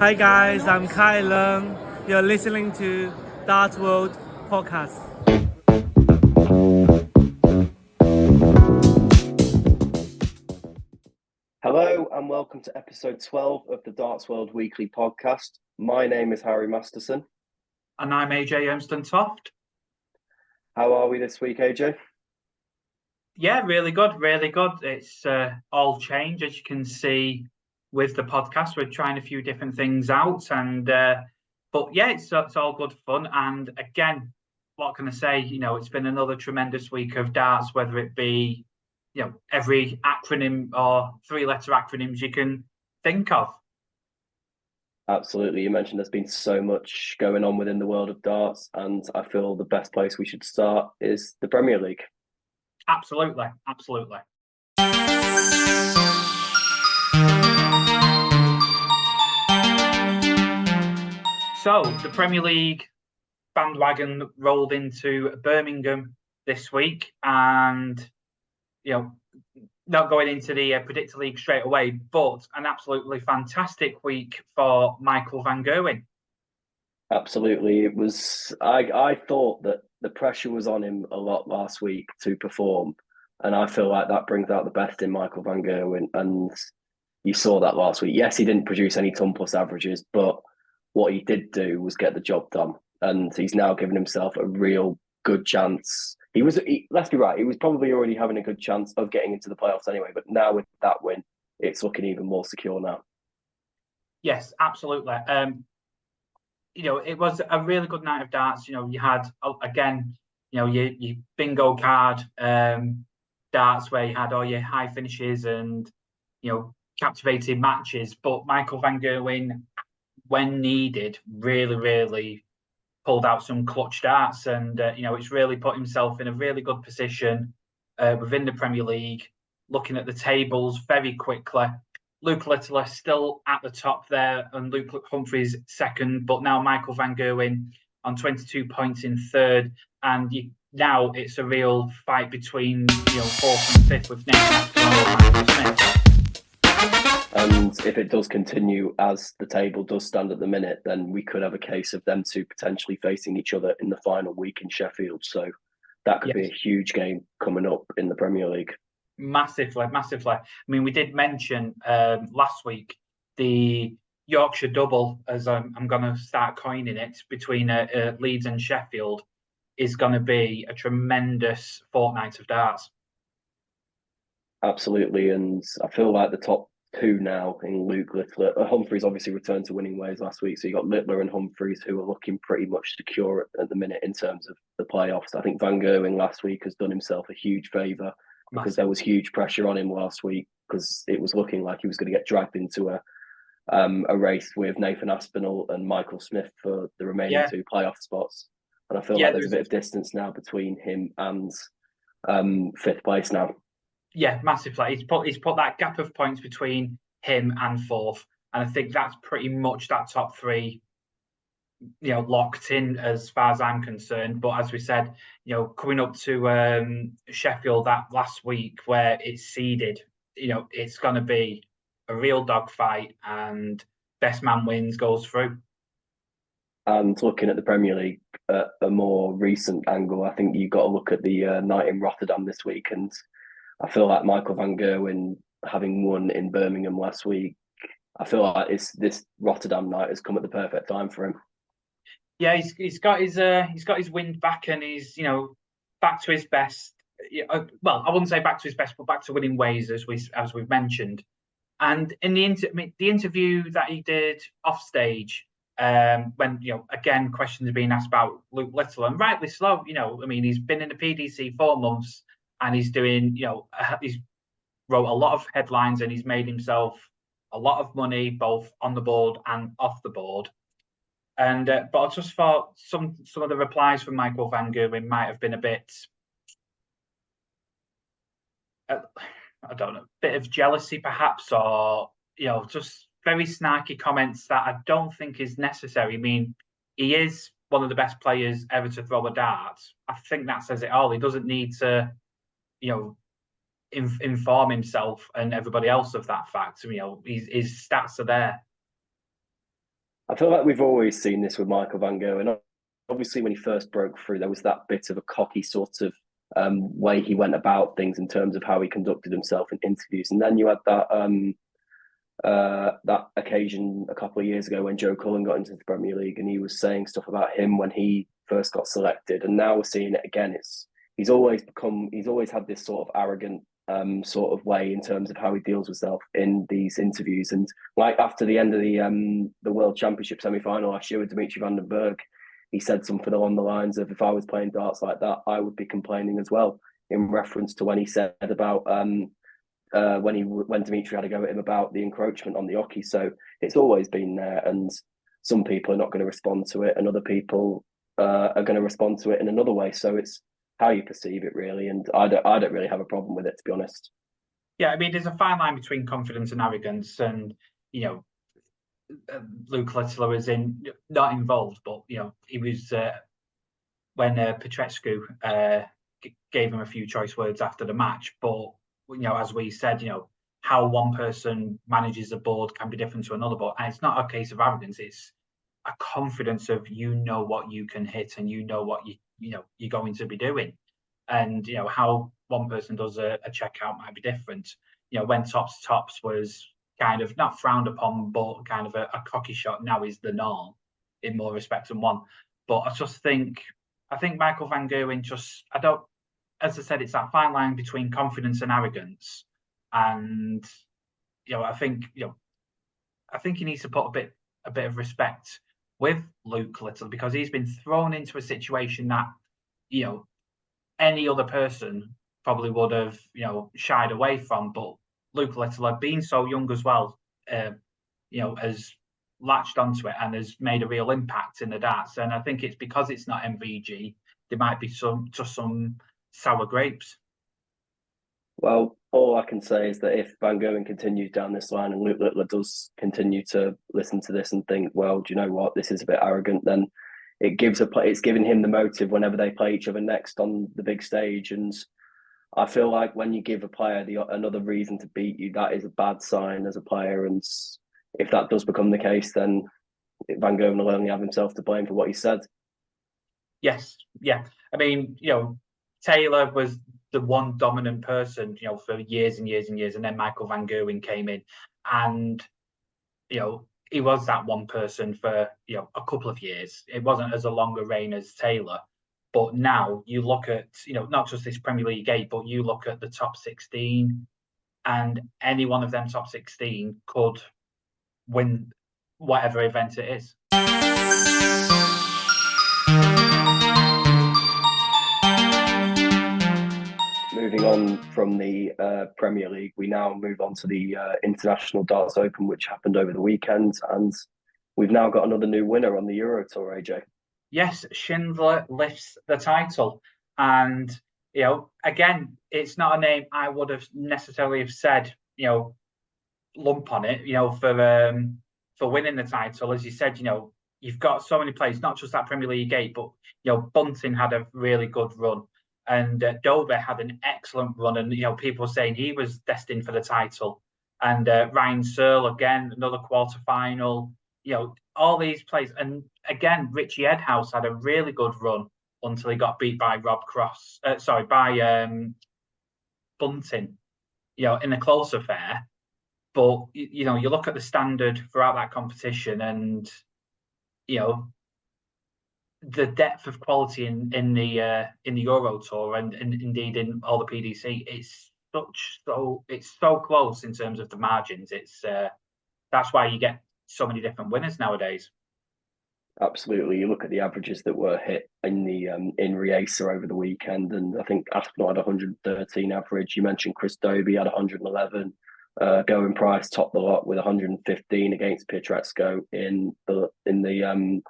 Hi guys, I'm Kai Leng. You're listening to Darts World podcast. Hello and welcome to episode 12 of the Darts World Weekly podcast. My name is Harry Masterson. And I'm AJ Ernst-Toft. How are we this week, AJ? Yeah, really good, really good. It's all change, as you can see with the podcast. We're trying a few different things out, and but yeah, it's all good fun. And again, what can I say? It's been another tremendous week of darts, whether it be every acronym or three-letter acronyms you can think of. Absolutely. You mentioned there's been so much going on within the world of darts, and I feel the best place we should start is the Premier League. Absolutely, absolutely. So the Premier League bandwagon rolled into Birmingham this week, and not going into the Predictor League straight away, but an absolutely fantastic week for Michael van Gerwen. Absolutely. It was. I thought that the pressure was on him a lot last week to perform, and I feel like that brings out the best in Michael van Gerwen, and you saw that last week. Yes, he didn't produce any ton plus averages, but what he did do was get the job done, and he's now given himself a real good chance. Let's be right, he was probably already having a good chance of getting into the playoffs anyway, but now with that win, it's looking even more secure now. Yes, absolutely. It was a really good night of darts. You had, again, your bingo card darts where you had all your high finishes and, captivating matches. But Michael van Gerwen, when needed, really, really pulled out some clutch darts, and it's really put himself in a really good position within the Premier League. Looking at the tables very quickly, Luke Littler still at the top there, and Luke Humphries second, but now Michael van Gerwen on 22 points in third, and now it's a real fight between fourth and fifth with Nathan Aspinall and Michael Smith. And if it does continue as the table does stand at the minute, then we could have a case of them two potentially facing each other in the final week in Sheffield. So that could be a huge game coming up in the Premier League. Massively, massively. I mean, we did mention last week the Yorkshire double, as I'm going to start coining it, between Leeds and Sheffield, is going to be a tremendous fortnight of darts. Absolutely, and I feel like the top two now in Luke Littler. Humphries obviously returned to winning ways last week, so you got Littler and Humphries who are looking pretty much secure at the minute in terms of the playoffs. I think Van Gerwen last week has done himself a huge favour because there was huge pressure on him last week because it was looking like he was going to get dragged into a race with Nathan Aspinall and Michael Smith for the remaining two playoff spots. And I feel like there's a bit of distance now between him and fifth place now. Yeah, massively. He's put that gap of points between him and fourth, and I think that's pretty much that top three, locked in as far as I'm concerned. But as we said, coming up to Sheffield that last week where it's seeded, it's going to be a real dogfight, and best man wins, goes through. And looking at the Premier League at a more recent angle, I think you've got to look at the night in Rotterdam this week, and I feel like Michael van Gerwen, having won in Birmingham last week, I feel like this Rotterdam night has come at the perfect time for him. Yeah, he's got his wind back, and he's back to his best. Well, I wouldn't say back to his best, but back to winning ways, as we've mentioned. And in the interview that he did off stage, when again questions are being asked about Luke Littler, and rightly so. He's been in the PDC 4 months. And he's doing, he's wrote a lot of headlines, and he's made himself a lot of money, both on the board and off the board. And but I just thought some of the replies from Michael van Gerwen might have been a bit, I don't know, a bit of jealousy perhaps, or just very snarky comments that I don't think is necessary. I mean, he is one of the best players ever to throw a dart. I think that says it all. He doesn't need to inform himself and everybody else of that fact. His stats are there. I feel like we've always seen this with Michael Van Gogh, and obviously when he first broke through, there was that bit of a cocky sort of way he went about things in terms of how he conducted himself in interviews, and then you had that occasion a couple of years ago when Joe Cullen got into the Premier League, and he was saying stuff about him when he first got selected, and now we're seeing it again. He's always had this sort of arrogant sort of way in terms of how he deals with himself in these interviews. And like after the end of the World Championship semi-final last year with Dimitri van den Berg, he said something along the lines of, if I was playing darts like that, I would be complaining as well, in reference to when he said about when Dimitri had a go at him about the encroachment on the hockey. So it's always been there, and some people are not going to respond to it, and other people are going to respond to it in another way. So it's how you perceive it, really. And I don't really have a problem with it, to be honest. Yeah, I mean, there's a fine line between confidence and arrogance, and Luke Littler was not involved, but he was when Petrescu gave him a few choice words after the match. But as we said, how one person manages the board can be different to another. But it's not a case of arrogance; it's a confidence of what you can hit, and what you're going to be doing, and how one person does a checkout might be different. When tops was kind of not frowned upon, but kind of a cocky shot now is the norm in more respects than one. But I think Michael Van Gerwen as I said, it's that fine line between confidence and arrogance. And I think he needs to put a bit of respect with Luke Littler, because he's been thrown into a situation that any other person probably would have shied away from. But Luke Littler, being so young as well, has latched onto it and has made a real impact in the darts. And I think it's because it's not MVG, there might be some sour grapes. Well, all I can say is that if Van Gerwen continues down this line and Luke Littler does continue to listen to this and think, well, do you know what, this is a bit arrogant, then it's giving him the motive whenever they play each other next on the big stage. And I feel like when you give a player another reason to beat you, that is a bad sign as a player. And if that does become the case, then Van Gerwen will only have himself to blame for what he said. Yes, yeah. I mean, Taylor was the one dominant person, for years and years and years, and then Michael Van Gerwen came in, and he was that one person for a couple of years. It wasn't as a longer reign as Taylor, but now you look at not just this Premier League 8, but you look at the top 16, and any one of them top 16 could win whatever event it is. Moving on from the Premier League, we now move on to the International Darts Open, which happened over the weekend, and we've now got another new winner on the Euro Tour, AJ. Yes, Schindler lifts the title, and again, it's not a name I would have necessarily have said lump on it, for winning the title. As you said, you've got so many players, not just that Premier League 8, but Bunting had a really good run. And Dover had an excellent run, and people were saying he was destined for the title. And Ryan Searle again, another quarter-final. All these players, and again, Richie Edhouse had a really good run until he got beat by Bunting. In a close affair. But you look at the standard throughout that competition, and the depth of quality in the Euro Tour and indeed in all the PDC, it's so close in terms of the margins. It's that's why you get so many different winners nowadays. Absolutely, you look at the averages that were hit in the in Riesa over the weekend, and I think Aspinall had 113 average. You mentioned Chris Dobie had 111. Goen Price topped the lot with 115 against Pietrezco in the I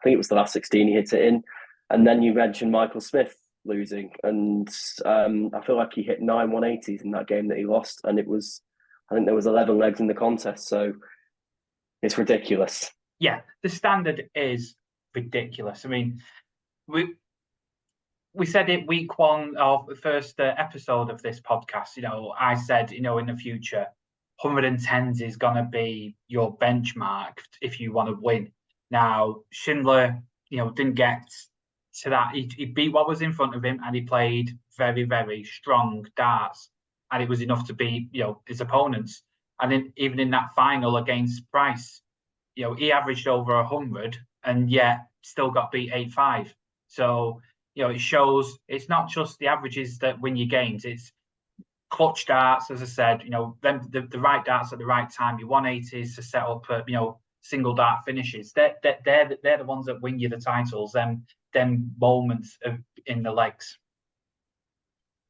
think it was the last 16 he hit it in. And then you mentioned Michael Smith losing, and I feel like he hit 9 180s in that game that he lost, and I think there was 11 legs in the contest, so it's ridiculous. Yeah, the standard is ridiculous. I mean, we said it week one of the first episode of this podcast. I said, in the future, 110s is going to be your benchmark if you want to win. Now, Schindler, didn't get to that. He beat what was in front of him, and he played very, very strong darts, and it was enough to beat, his opponents. And even in that final against Price, he averaged over 100 and yet still got beat 8-5. So, it shows it's not just the averages that win you games. It's clutch darts, as I said, the right darts at the right time, your 180s to set up, single dart finishes. They're the ones that win you the titles, them moments in the legs.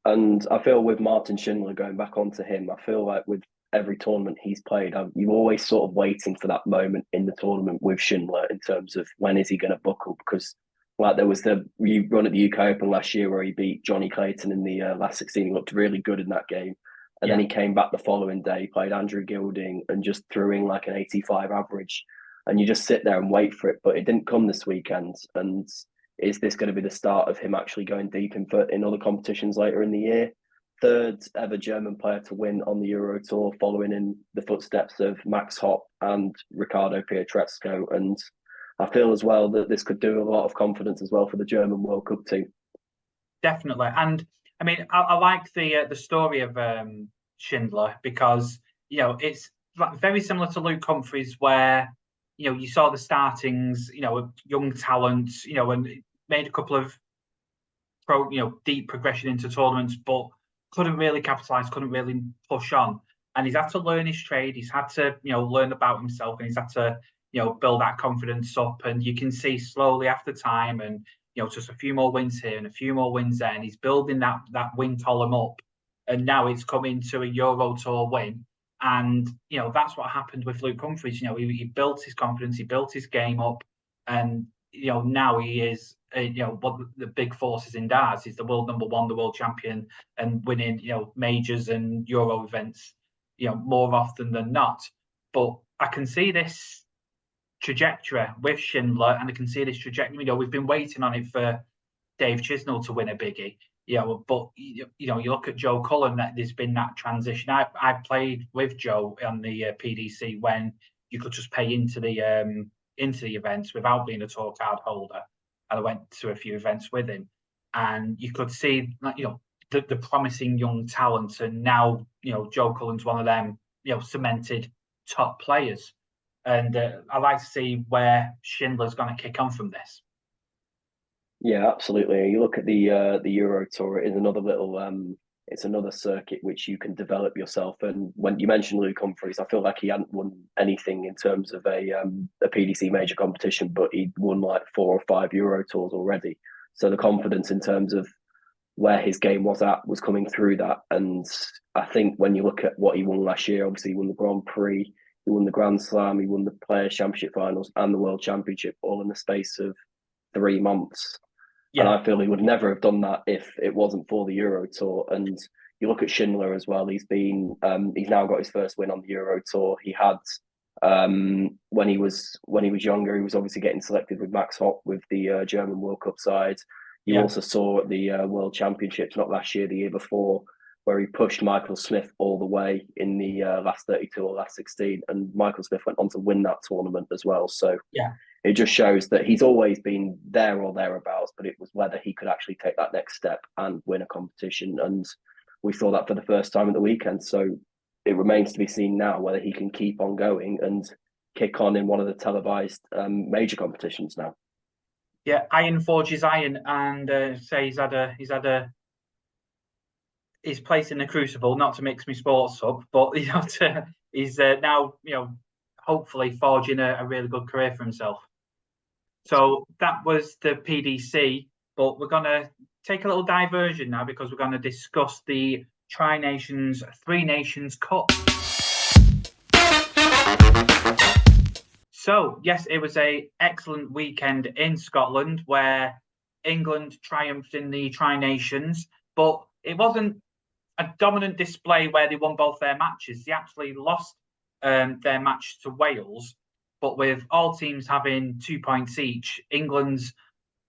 And I feel with Martin Schindler, going back onto him, I feel like with every tournament he's played, you're always sort of waiting for that moment in the tournament with Schindler in terms of when is he going to buckle, because like there was the run at the UK Open last year where he beat Johnny Clayton in the last 16. He looked really good in that game. And then he came back the following day, played Andrew Gilding and just threw in like an 85 average. And you just sit there and wait for it. But it didn't come this weekend. And is this going to be the start of him actually going deep in other competitions later in the year? Third ever German player to win on the Euro Tour, following in the footsteps of Max Hopp and Riccardo Pietrezco. And I feel as well that this could do a lot of confidence as well for the German World Cup team. Definitely. And I mean, I like the story of Schindler because, it's very similar to Luke Humphries, where, you saw the startings, young talents, and made a couple of deep progression into tournaments, but couldn't really capitalise, couldn't really push on. And he's had to learn his trade. He's had to, learn about himself, and he's had to, build that confidence up. And you can see slowly after time, and just a few more wins here and a few more wins there, and he's building that win column up. And now it's coming to a Euro Tour win, and that's what happened with Luke Humphries. He built his confidence, he built his game up, and now he is one of the big forces in darts. He's the world number one, the world champion, and winning majors and Euro events more often than not. But I can see this trajectory with Schindler, and I can see this trajectory. We've been waiting on it for Dave Chisnell to win a biggie. But you look at Joe Cullen, that there's been that transition. I played with Joe on the PDC when you could just pay into the events without being a tour card holder, and I went to a few events with him, and you could see the promising young talent, and now Joe Cullen's one of them cemented top players. And I like to see where Schindler's going to kick on from this. Yeah, absolutely. You look at the Euro Tour; it is another little, it's another circuit which you can develop yourself. And when you mentioned Luke Humphries, I feel like he hadn't won anything in terms of a PDC major competition, but he'd won like 4 or 5 Euro Tours already. So the confidence in terms of where his game was at was coming through that. And I think when you look at what he won last year, obviously he won the Grand Prix. He won the Grand Slam, he won the Players' Championship finals and the World Championship all in the space of 3 months. Yeah. And I feel he would never have done that if it wasn't for the Euro Tour. And you look at Schindler as well. He's now got his first win on the Euro Tour. He had when he was younger, he was obviously getting selected with Max Hopp with the German World Cup side. You also saw at the World Championships, not last year, the year before, where he pushed Michael Smith all the way in the last 32 or last 16. And Michael Smith went on to win that tournament as well. So it just shows that he's always been there or thereabouts, but it was whether he could actually take that next step and win a competition. And we saw that for the first time at the weekend. So it remains to be seen now whether he can keep on going and kick on in one of the televised major competitions now. Yeah, iron forges iron, and say he's placed in the crucible, not to mix me sports up, but he's now hopefully forging a really good career for himself. So that was the PDC, but we're going to take a little diversion now because we're going to discuss the Tri-Nations Three Nations Cup. So, yes, it was an excellent weekend in Scotland where England triumphed in the Tri-Nations, but it wasn't a dominant display where they won both their matches. They actually lost their match to Wales, but with all teams having 2 points each, England's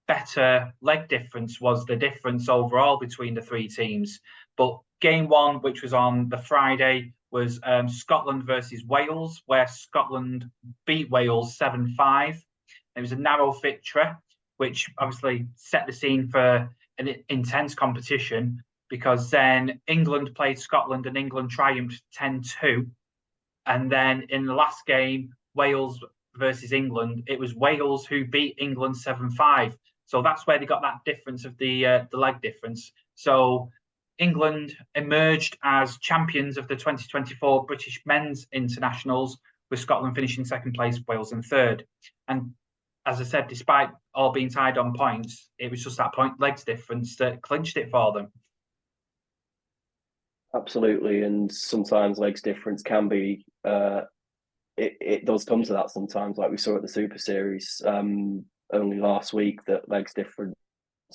better leg difference was the difference overall between the three teams. But game one, which was on the Friday, was Scotland versus Wales, where Scotland beat Wales 7-5. It was a narrow victory, which obviously set the scene for an intense competition, because then England played Scotland and England triumphed 10-2. And then in the last game, Wales versus England, it was Wales who beat England 7-5. So that's where they got that difference of the leg difference. So England emerged as champions of the 2024 British Men's Internationals, with Scotland finishing second place, Wales in third. And as I said, despite all being tied on points, it was just that legs difference that clinched it for them. Absolutely, and sometimes legs difference can be. It does come to that sometimes, like we saw at the Super Series only last week, that legs difference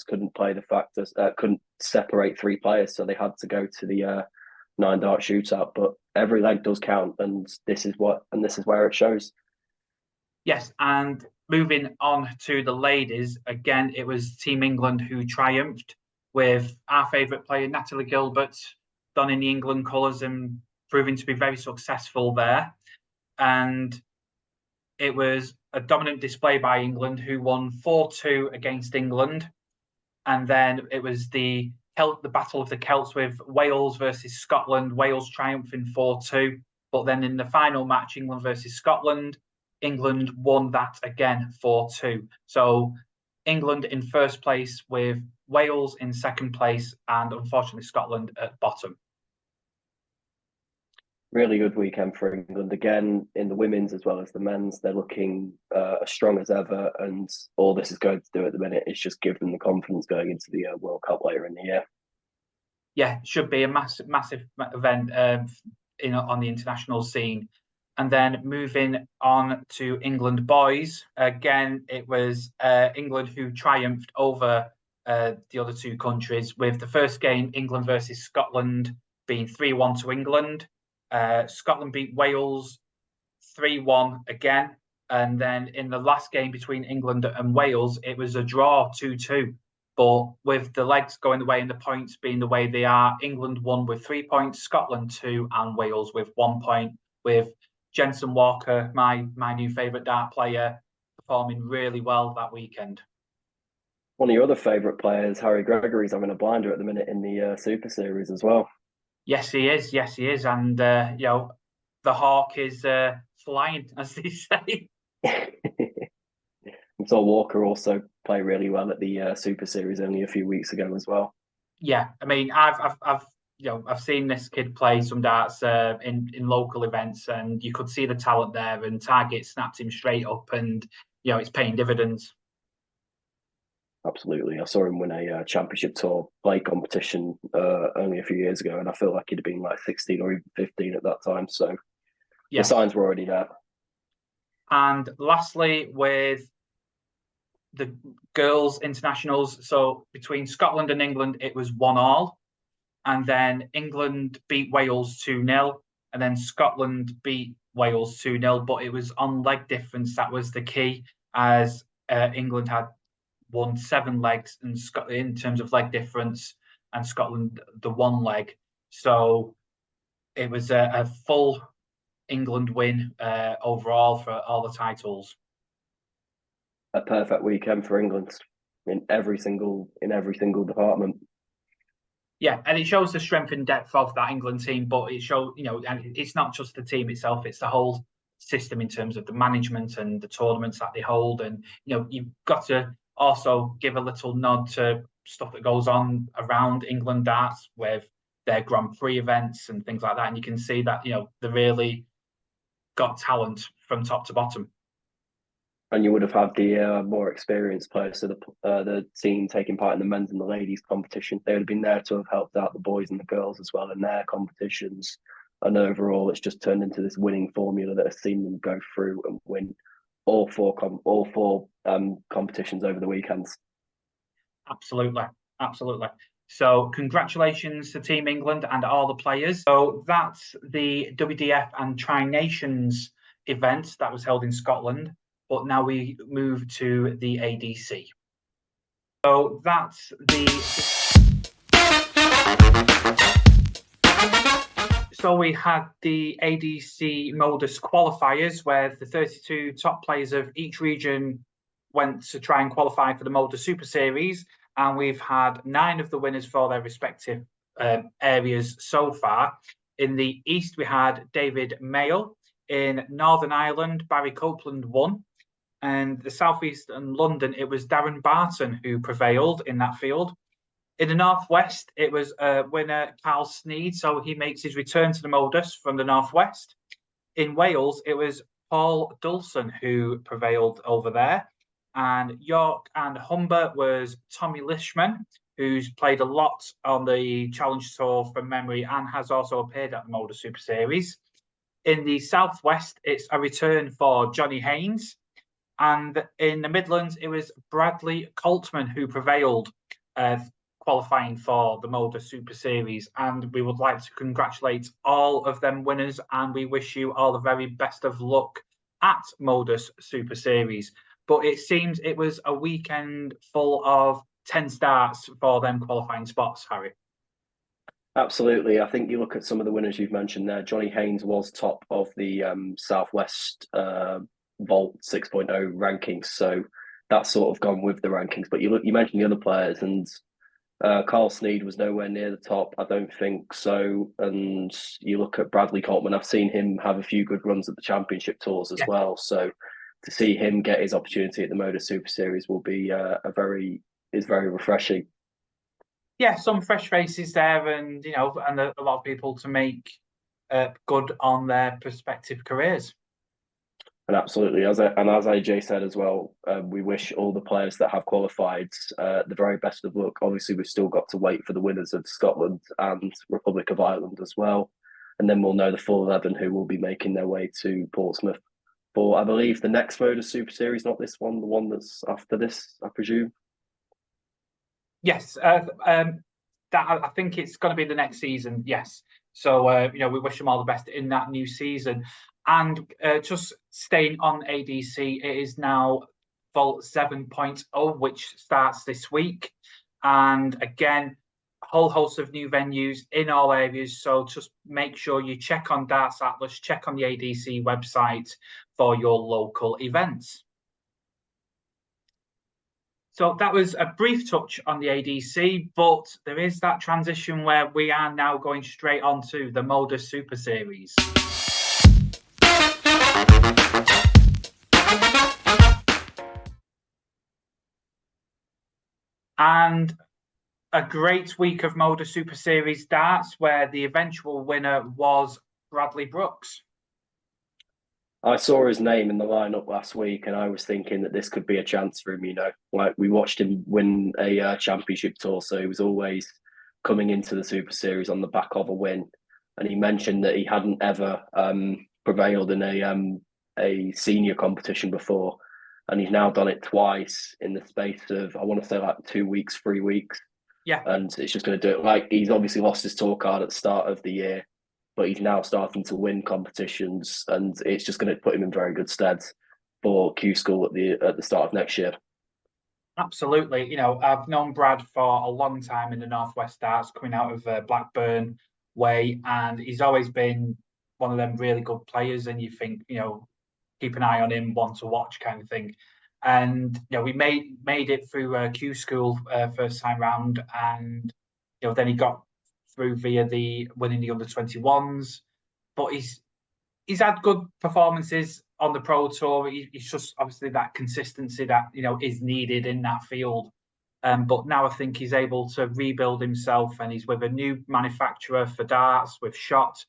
couldn't play the factors, couldn't separate 3 players, so they had to go to the 9-dart shootout. But every leg does count, and this is where it shows. Yes, and moving on to the ladies, again, it was Team England who triumphed, with our favourite player, Natalie Gilbert, donning the England colours and proving to be very successful there. And it was a dominant display by England, who won 4-2 against England. And then it was the Battle of the Celts with Wales versus Scotland, Wales triumphing 4-2. But then in the final match, England versus Scotland, England won that again 4-2. So England in first place, with Wales in second place, and unfortunately Scotland at bottom. Really good weekend for England again, in the women's as well as the men's. They're looking as strong as ever, and all this is going to do at the minute is just give them the confidence going into the World Cup later in the year. Yeah, should be a massive event on the international scene. And then moving on to England boys, again, it was England who triumphed over the other 2 countries, with the first game, England versus Scotland, being 3-1 to England. Scotland beat Wales 3-1 again. And then in the last game between England and Wales, it was a draw 2-2. But with the legs going the way and the points being the way they are, England won with 3 points, Scotland 2, and Wales with 1 point, with Jensen Walker, my new favourite dart player, performing really well that weekend. One of your other favourite players, Harry Gregory's having a blinder at the minute in the Super Series as well. Yes, he is. Yes, he is. And, the hawk is flying, as they say. I saw Walker also play really well at the Super Series only a few weeks ago as well. Yeah, I mean, I've seen this kid play some darts in local events, and you could see the talent there, and Target snapped him straight up, and it's paying dividends. Absolutely. I saw him win a championship tour play competition only a few years ago, and I feel like he'd have been like 16 or even 15 at that time. So The signs were already there. And lastly, with the girls' internationals, so between Scotland and England, it was 1-1. And then England beat Wales 2-0. And then Scotland beat Wales 2-0. But it was on leg difference that was the key, as England had won 7 legs in terms of leg difference, and Scotland the 1 leg. So it was a full England win overall for all the titles. A perfect weekend for England in every single department. Yeah, and it shows the strength and depth of that England team, but it shows, and it's not just the team itself, it's the whole system in terms of the management and the tournaments that they hold. And, you've got to also give a little nod to stuff that goes on around England darts with their Grand Prix events and things like that. And you can see that, they really got talent from top to bottom. And you would have had the more experienced players, so the team taking part in the men's and the ladies' competition. They would have been there to have helped out the boys and the girls as well in their competitions. And overall, it's just turned into this winning formula that has seen them go through and win all four competitions over the weekends. Absolutely. So congratulations to Team England and all the players. So that's the WDF and Tri-Nations event that was held in Scotland. But now we move to the ADC. So that's So we had the ADC Modus qualifiers, where the 32 top players of each region went to try and qualify for the Moda Super Series, and we've had 9 of the winners for their respective areas so far. In the East, we had David Mayo. In Northern Ireland, Barry Copeland won. And the Southeast and London, it was Darren Barton who prevailed in that field. In the Northwest, it was winner Carl Sneed, so he makes his return to the Modus from the Northwest. In Wales, it was Paul Dulson who prevailed over there. And York and Humber was Tommy Lishman, who's played a lot on the Challenge Tour from memory and has also appeared at the Modus Super Series. In the Southwest, it's a return for Johnny Haynes. And in the Midlands, it was Bradley Coltman who prevailed, qualifying for the Moda Super Series. And we would like to congratulate all of them winners, and we wish you all the very best of luck at Modus Super Series. But it seems it was a weekend full of 10 starts for them qualifying spots, Harry. Absolutely. I think you look at some of the winners you've mentioned there. Johnny Haynes was top of the Southwest Vault 6.0 rankings, so that's sort of gone with the rankings. But you mentioned the other players, and Carl Sneed was nowhere near the top, I don't think so. And you look at Bradley Coltman, I've seen him have a few good runs at the championship tours as well. So to see him get his opportunity at the Moda Super Series will be very refreshing. Yeah, some fresh faces there, and and a lot of people to make good on their prospective careers. And absolutely, as AJ said as well, we wish all the players that have qualified the very best of luck. Obviously, we've still got to wait for the winners of Scotland and Republic of Ireland as well, and then we'll know the full 11 who will be making their way to Portsmouth for, I believe, the next Moda Super Series, not this one, the one that's after this, I presume. Yes, that I think it's going to be the next season. Yes, so we wish them all the best in that new season. And just staying on ADC, it is now Vault 7.0, which starts this week, and again, a whole host of new venues in all areas. So just make sure you check on Darts Atlas, check on the ADC website for your local events. So that was a brief touch on the ADC, but there is that transition where we are now going straight on to the Moda Super Series. And a great week of Moda Super Series darts, where the eventual winner was Bradley Brooks. I saw his name in the lineup last week, and I was thinking that this could be a chance for him. Like we watched him win a championship tour, so he was always coming into the Super Series on the back of a win. And he mentioned that he hadn't ever prevailed in a senior competition before, and he's now done it twice in the space of, I want to say, like 2 weeks, 3 weeks. Yeah, and it's just going to do it. Like, he's obviously lost his tour card at the start of the year, but he's now starting to win competitions, and it's just going to put him in very good stead for Q School at the start of next year. Absolutely. I've known Brad for a long time in the Northwest Darts, coming out of Blackburn way, and he's always been one of them really good players, and you think, keep an eye on him, one to watch kind of thing. And we made it through Q School first time round, and then he got through via the winning the under-21s, but he's had good performances on the Pro Tour. He's just obviously that consistency that is needed in that field. But now I think he's able to rebuild himself, and he's with a new manufacturer for darts with Shot,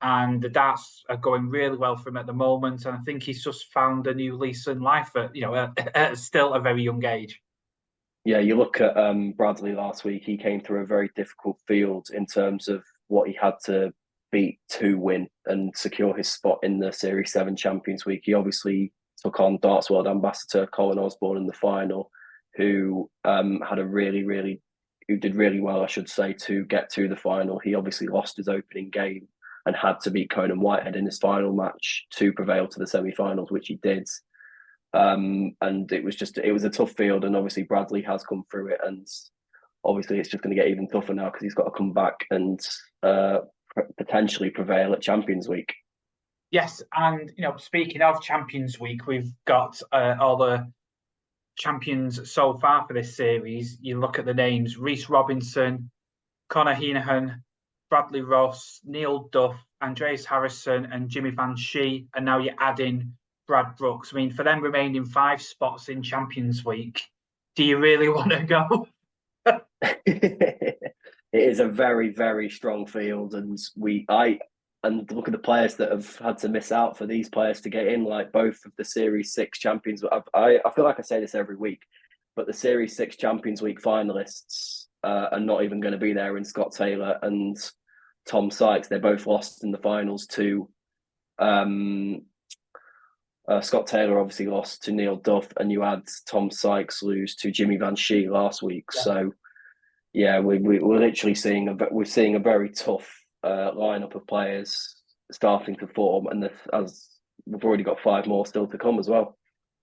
and the darts are going really well for him at the moment. And I think he's just found a new lease in life at still a very young age. Yeah, you look at Bradley last week, he came through a very difficult field in terms of what he had to beat to win and secure his spot in the Series 7 Champions Week. He obviously took on Darts World Ambassador Colin Osborne in the final, who did really well, I should say, to get to the final. He obviously lost his opening game and had to beat Conan Whitehead in his final match to prevail to the semi-finals, which he did. And it was a tough field, and obviously Bradley has come through it, and obviously it's just going to get even tougher now because he's got to come back and potentially prevail at Champions Week. Yes, and speaking of Champions Week, we've got all the champions so far for this series, you look at the names: Reece Robinson, Conor Heenan, Bradley Ross, Neil Duff, Andreas Harrison, and Jimmy Van Schie, and now you're adding Brad Brooks. I mean, for them remaining 5 spots in Champions Week, do you really want to go? It is a very, very strong field, and look at the players that have had to miss out for these players to get in, like both of the Series 6 champions. I feel like I say this every week, but the Series 6 Champions Week finalists are not even going to be there in Scott Taylor and Tom Sykes. They both lost in the finals to Scott Taylor obviously lost to Neil Duff, and you had Tom Sykes lose to Jimmy Van Schie last week. Yeah. So, yeah, we're literally seeing a very tough lineup of players starting to form, and as we've already got 5 more still to come as well.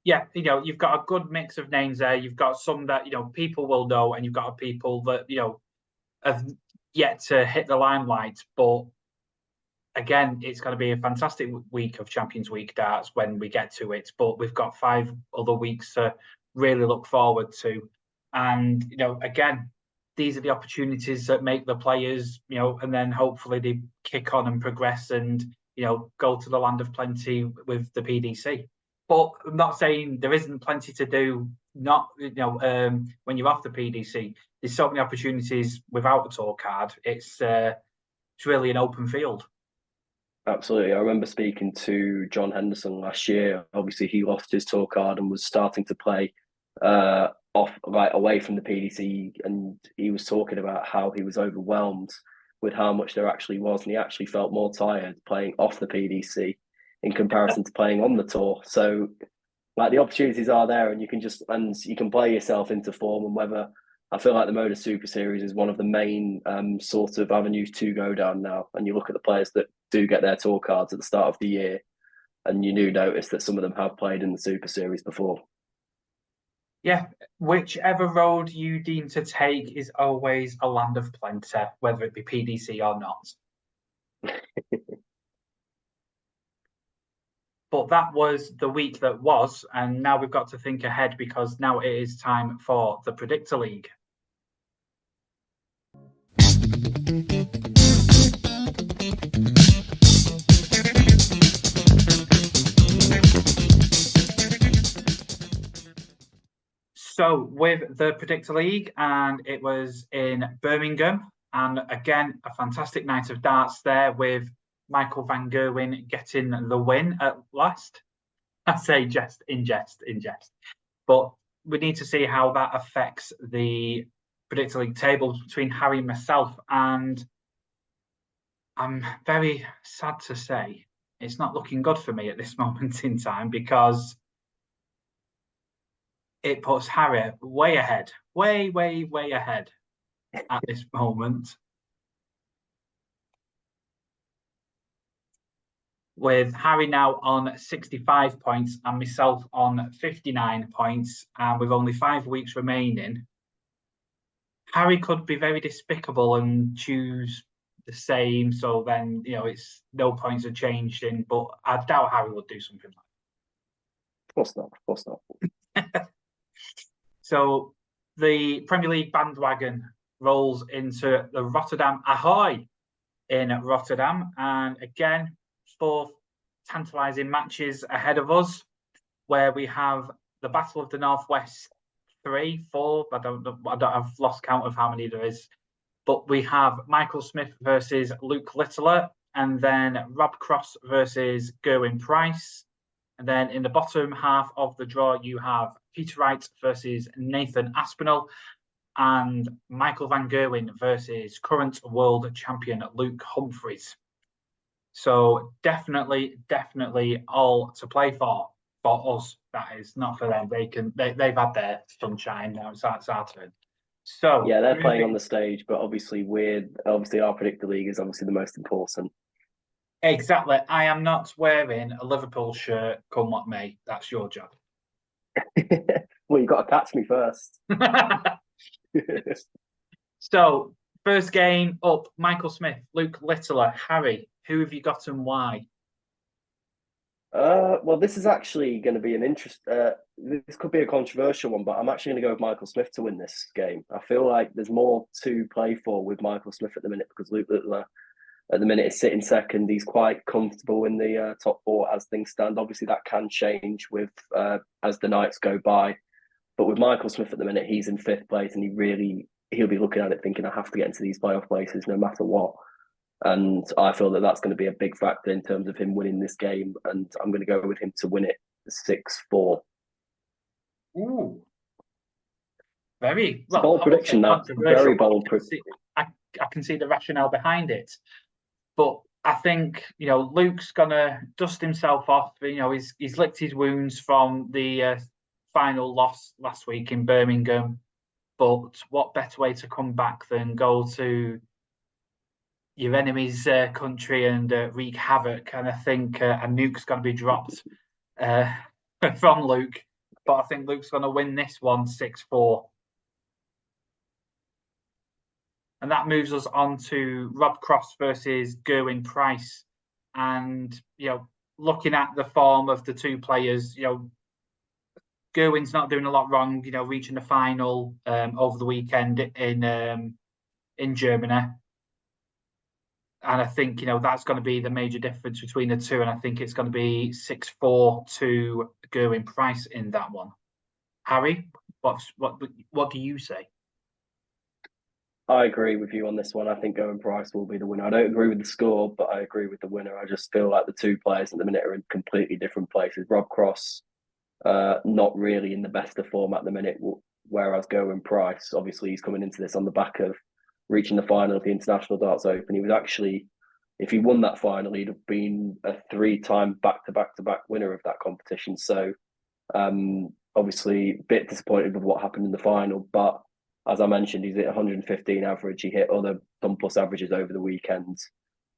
Yeah, you've got a good mix of names there. You've got some that people will know, and you've got people that have yet to hit the limelight. But again, it's going to be a fantastic week of Champions Week darts when we get to it. But we've got 5 other weeks to really look forward to, and again, these are the opportunities that make the players, and then hopefully they kick on and progress and go to the land of plenty with the PDC. But I'm not saying there isn't plenty to do. Not when you're off the PDC, there's so many opportunities without a tour card. It's really an open field. Absolutely. I remember speaking to John Henderson last year. Obviously, he lost his tour card and was starting to play away from the PDC, and he was talking about how he was overwhelmed with how much there actually was, and he actually felt more tired playing off the PDC in comparison to playing on the tour. So, the opportunities are there, and you can play yourself into form. And whether I feel like the Moda Super Series is one of the main sort of avenues to go down now. And you look at the players that do get their tour cards at the start of the year, and you do notice that some of them have played in the Super Series before. Yeah, whichever road you deem to take is always a land of plenty, whether it be PDC or not. But that was the week that was, and now we've got to think ahead, because now it is time for the Predictor League. So with the Predictor League, and it was in Birmingham, and again, a fantastic night of darts there with Michael van Gerwen getting the win at last. I say in jest. But we need to see how that affects the Predictor League tables between Harry and myself. And I'm very sad to say it's not looking good for me at this moment in time, because it puts Harry way ahead, way ahead at this moment. With Harry now on 65 points and myself on 59 points, and with only 5 weeks remaining, Harry could be very despicable and choose the same. So then, it's no points are changed in, but I doubt Harry would do something like that. Of course not. So the Premier League bandwagon rolls into the Rotterdam Ahoy in Rotterdam. And again, 4 tantalising matches ahead of us, where we have the Battle of the Northwest 3, 4. I've lost count of how many there is. But we have Michael Smith versus Luke Littler, and then Rob Cross versus Gerwin Price. And then in the bottom half of the draw, you have Peter Wright versus Nathan Aspinall, and Michael van Gerwen versus current world champion Luke Humphreys. So definitely all to play for us. That is, not for them. They've had their sunshine now. It's our turn. So yeah, they're playing on the stage, but obviously our Predictor League is obviously the most important. Exactly. I am not wearing a Liverpool shirt come what may. That's your job. Well, you've got to catch me first. So, first game up, Michael Smith, Luke Littler, Harry. Who have you got and why? Well, this is actually going to be an interest. This could be a controversial one, but I'm actually going to go with Michael Smith to win this game. I feel like there's more to play for with Michael Smith at the minute because Luke Littler at the minute is sitting second. He's quite comfortable in the top four as things stand. Obviously, that can change with as the nights go by. But with Michael Smith at the minute, he's in fifth place, and he'll be looking at it thinking, I have to get into these playoff places no matter what. And I feel that that's going to be a big factor in terms of him winning this game. And I'm going to go with him to win it 6-4. Ooh, very well. Bold prediction, that. Very bold prediction. I can see the rationale behind it. But I think, Luke's going to dust himself off. He's licked his wounds from the final loss last week in Birmingham. But what better way to come back than go to your enemy's country and wreak havoc? And I think a nuke's going to be dropped from Luke, but I think Luke's going to win this one 6-4. And that moves us on to Rob Cross versus Gerwin Price. And looking at the form of the two players, Gerwin's not doing a lot wrong, reaching the final over the weekend in Germany. And I think, that's going to be the major difference between the two. And I think it's going to be 6-4 to Gerwin Price in that one. Harry, what do you say? I agree with you on this one. I think Gerwin Price will be the winner. I don't agree with the score, but I agree with the winner. I just feel like the two players at the minute are in completely different places. Rob Cross, not really in the best of form at the minute, whereas Gerwin Price, obviously, he's coming into this on the back of reaching the final of the International Darts Open. He was actually, if he won that final, he'd have been a 3-time back-to-back winner of that competition. So, obviously, a bit disappointed with what happened in the final. But as I mentioned, he's at 115 average. He hit other plus averages over the weekend.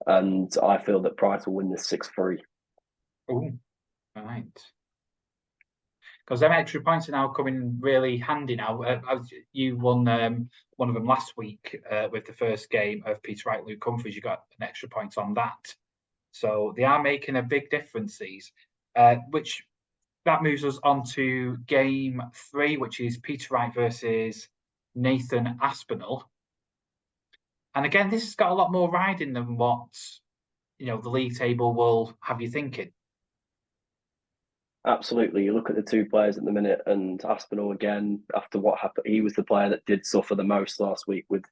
And I feel that Price will win this 6-3. Oh, right. Because them extra points are now coming really handy now. You won one of them last week with the first game of Peter Wright, Luke Humphries. You got an extra point on that. So they are making a big difference, these. Which that moves us on to game 3, which is Peter Wright versus Nathan Aspinall. And again, this has got a lot more riding than what, the league table will have you thinking. Absolutely. You look at the two players at the minute, and Aspinall again, after what happened, he was the player that did suffer the most last week with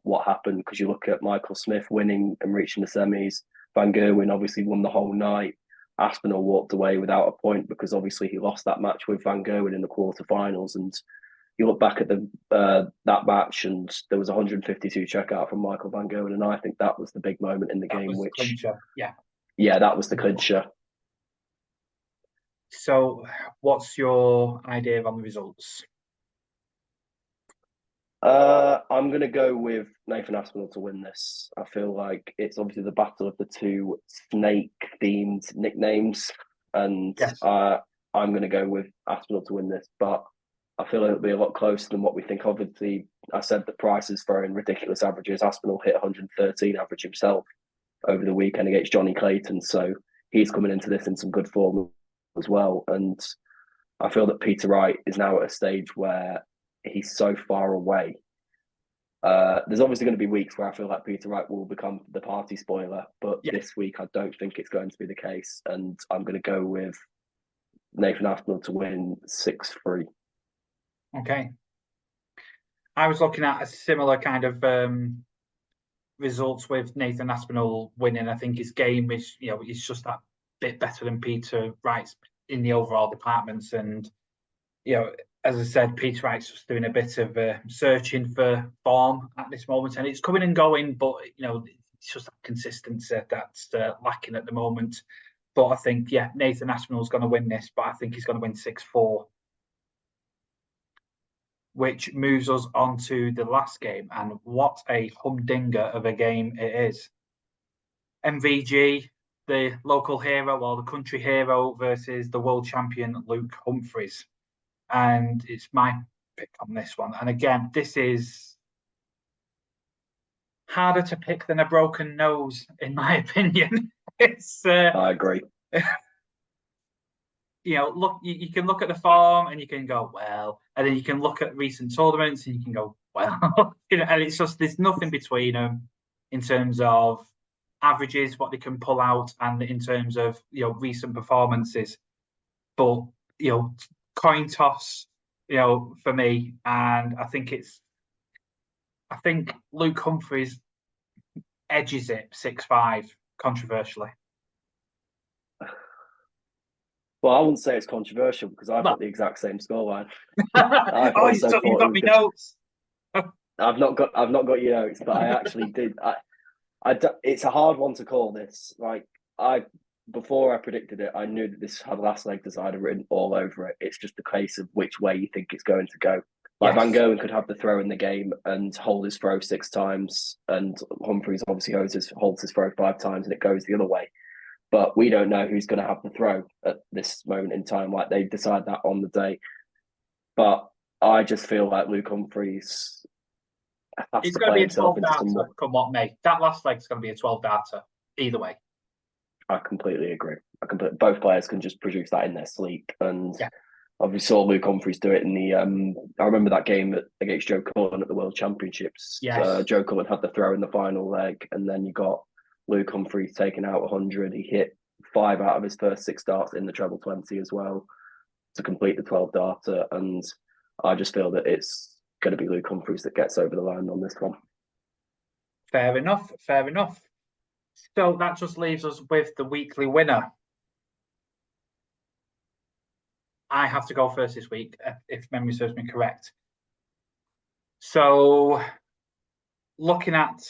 what happened. Because you look at Michael Smith winning and reaching the semis. Van Gerwen obviously won the whole night. Aspinall walked away without a point because obviously he lost that match with Van Gerwen in the quarterfinals. And you look back at that match, and there was 152 checkout from Michael Van Gerwen, and I think that was the big moment in the game. Which, clincher. Yeah, that was the clincher. So, what's your idea on the results? I'm going to go with Nathan Aspinall to win this. I feel like it's obviously the battle of the two snake-themed nicknames, and I'm going to go with Aspinall to win this. But I feel it'll be a lot closer than what we think. Obviously, I said the Price is throwing ridiculous averages. Aspinall hit 113 average himself over the weekend against Johnny Clayton, so he's coming into this in some good form as well. And I feel that Peter Wright is now at a stage where he's so far away. There's obviously going to be weeks where I feel like Peter Wright will become the party spoiler, but this week I don't think it's going to be the case. And I'm going to go with Nathan Aspinall to win 6-3. Okay. I was looking at a similar kind of results with Nathan Aspinall winning. I think his game is, he's just that bit better than Peter Wright's in the overall departments. And, as I said, Peter Wright's just doing a bit of searching for form at this moment. And it's coming and going, but, it's just that consistency that's lacking at the moment. But I think, Nathan Aspinall's going to win this, but I think he's going to win 6-4. Which moves us on to the last game. And what a humdinger of a game it is. MVG, the local hero, or the country hero, versus the world champion Luke Humphries. And it's my pick on this one. And again, this is harder to pick than a broken nose, in my opinion. I agree. look, you can look at the form and you can go, well, and then you can look at recent tournaments and you can go, well, and it's just, there's nothing between them in terms of averages, what they can pull out, and in terms of, recent performances. But, coin toss, for me, and I think Luke Humphries edges it 6-5, controversially. Well, I wouldn't say it's controversial because I've got the exact same scoreline. You've got me notes. I've not got your notes, but I actually did. It's a hard one to call this. Before I predicted it, I knew that this had last leg decider written all over it. It's just a case of which way you think it's going to go. Yes. Van Gerwen could have the throw in the game and hold his throw 6 times, and Humphries obviously holds his throw 5 times, and it goes the other way. But we don't know who's going to have the throw at this moment in time. They decide that on the day. But I just feel like Luke Humphries has it's to going to play be a himself 12 into some darter, come what may. That last leg's going to be a 12 darter, either way. I completely agree. Both players can just produce that in their sleep. And obviously saw Luke Humphries do it in the... I remember that game against Joe Cullen at the World Championships. Yes. Joe Cullen had the throw in the final leg, and then you got Luke Humphries taking out 100. He hit 5 out of his first 6 darts in the treble 20 as well to complete the 12 darter. And I just feel that it's going to be Luke Humphries that gets over the line on this one. Fair enough. So that just leaves us with the weekly winner. I have to go first this week, if memory serves me correct. So looking at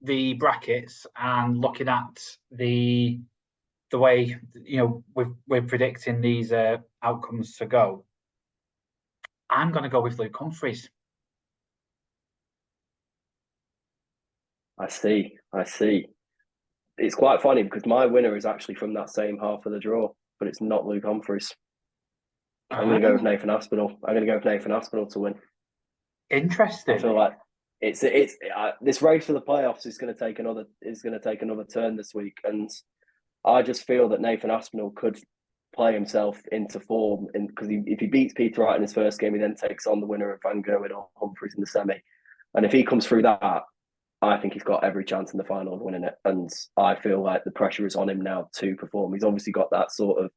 the brackets and looking at the way we're predicting these outcomes to go, I'm going to go with Luke Humphries. I see. It's quite funny because my winner is actually from that same half of the draw, but it's not Luke Humphries. I'm going to go with Nathan Aspinall. To win. Interesting. I feel like it's this race for the playoffs is going to take another turn this week, and I just feel that Nathan Aspinall could play himself into form, because if he beats Peter Wright in his first game, he then takes on the winner of Van Gerwen or Humphries in the semi, and if he comes through that, I think he's got every chance in the final of winning it. And I feel like the pressure is on him now to perform. He's obviously got that sort of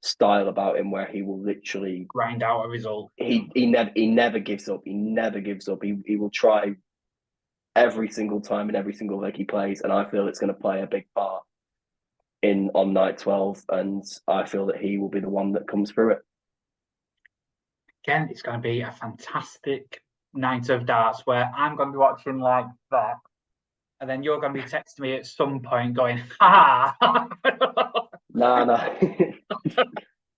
style about him where he will literally grind out a result. He never gives up. He will try every single time in every single leg he plays, and I feel it's going to play a big part on night 12, and I feel that he will be the one that comes through it. Again, it's going to be a fantastic night of darts where I'm going to be watching like that, and then you're going to be texting me at some point going, ha! No.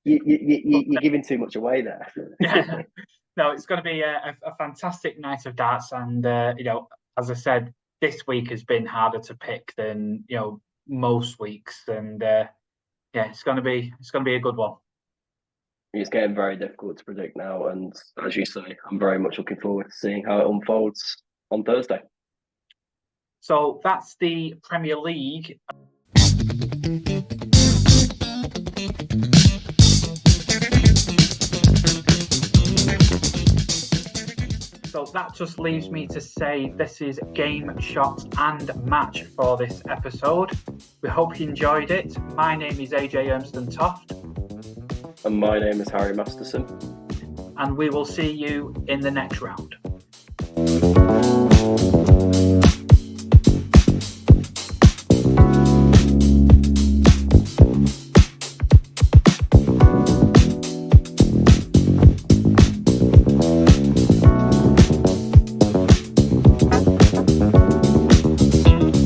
You're giving too much away there. Yeah. No, it's going to be a fantastic night of darts, and as I said, this week has been harder to pick than most weeks, and it's going to be a good one. It's getting very difficult to predict now, and as you say, I'm very much looking forward to seeing how it unfolds on Thursday. So that's the Premier League. So that just leaves me to say this is Game, Shot and Match for this episode. We hope you enjoyed it. My name is AJ Ermston Toft. And my name is Harry Masterson. And we will see you in the next round.